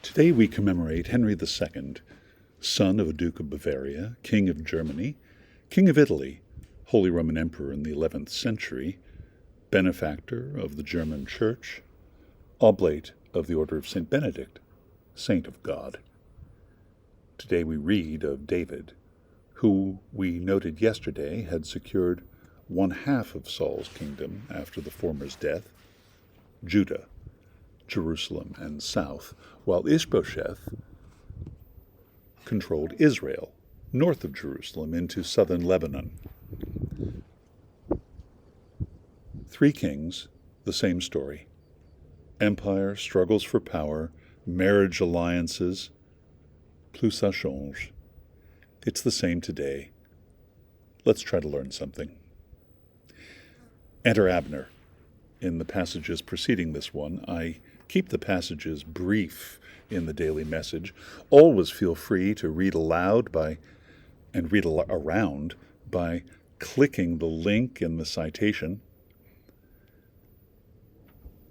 Today we commemorate Henry II, son of a Duke of Bavaria, King of Germany, King of Italy, Holy Roman Emperor in the 11th century, benefactor of the German Church, oblate of the Order of St. Benedict, Saint of God. Today we read of David, who we noted yesterday had secured one half of Saul's kingdom after the former's death, Judah, Jerusalem, and south, while Ishbosheth controlled Israel, north of Jerusalem, into southern Lebanon. 3 kings, the same story. Empire, struggles for power, marriage alliances, plus ça change. It's the same today. Let's try to learn something. Enter Abner. In the passages preceding this one, I keep the passages brief in the daily message. Always feel free to read aloud and read around by clicking the link in the citation.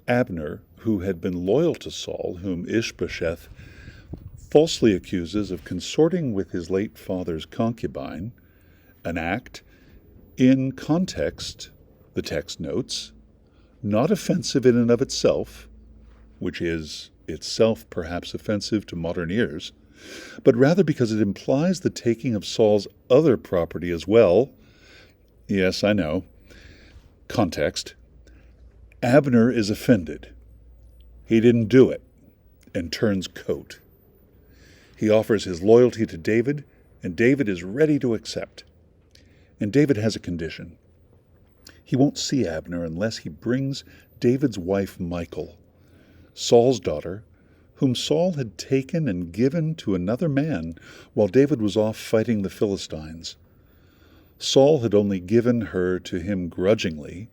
Abner, who had been loyal to Saul, whom Ishbosheth falsely accuses of consorting with his late father's concubine, an act, in context, the text notes, not offensive in and of itself, which is itself perhaps offensive to modern ears, but rather because it implies the taking of Saul's other property as well. Yes, I know. Context. Abner is offended. He didn't do it, and turns coat. He offers his loyalty to David, and David is ready to accept. And David has a condition. He won't see Abner unless he brings David's wife Michal, Saul's daughter, whom Saul had taken and given to another man while David was off fighting the Philistines. Saul had only given her to him grudgingly.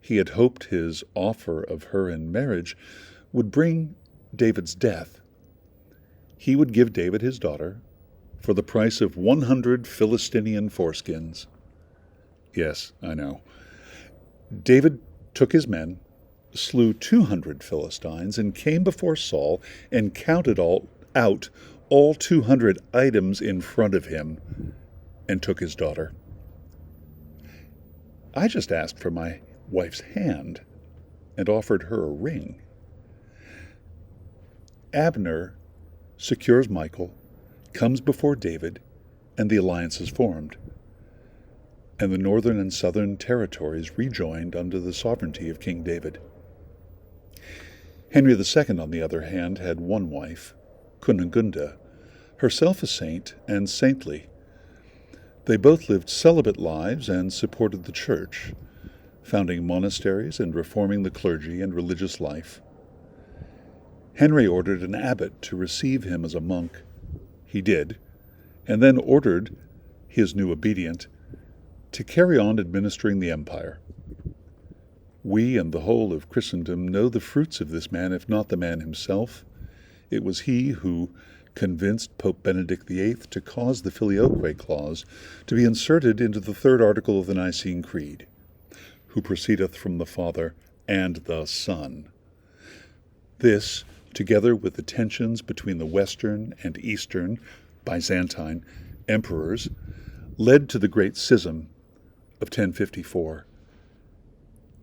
He had hoped his offer of her in marriage would bring David's death. He would give David his daughter for the price of 100 Philistinian foreskins. Yes, I know. David took his men, slew 200 Philistines, and came before Saul and counted all 200 items in front of him, and took his daughter. I just asked for my wife's hand and offered her a ring. Abner secures Michal, comes before David, and the alliance is formed, and the northern and southern territories rejoined under the sovereignty of King David. Henry II, on the other hand, had one wife, Cunegunda, herself a saint and saintly. They both lived celibate lives and supported the church, founding monasteries and reforming the clergy and religious life. Henry ordered an abbot to receive him as a monk. He did, and then ordered his new obedient to carry on administering the empire. We and the whole of Christendom know the fruits of this man, if not the man himself. It was he who convinced Pope Benedict VIII to cause the Filioque clause to be inserted into the 3rd article of the Nicene Creed, who proceedeth from the Father and the Son. This, together with the tensions between the Western and Eastern, Byzantine, emperors, led to the Great Schism of 1054,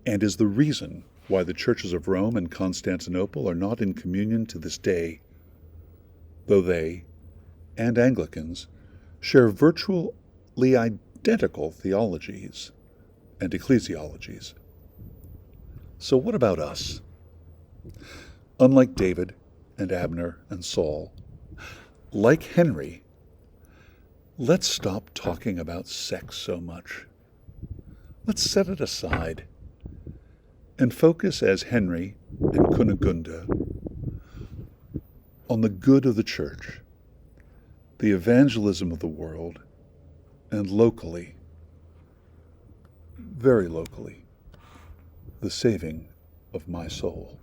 and is the reason why the churches of Rome and Constantinople are not in communion to this day, though they, and Anglicans, share virtually identical theologies and ecclesiologies. So what about us? Unlike David and Abner and Saul, like Henry, let's stop talking about sex so much. Let's set it aside and focus, as Henry and Cunegunda, on the good of the church, the evangelism of the world, and locally, very locally, the saving of my soul.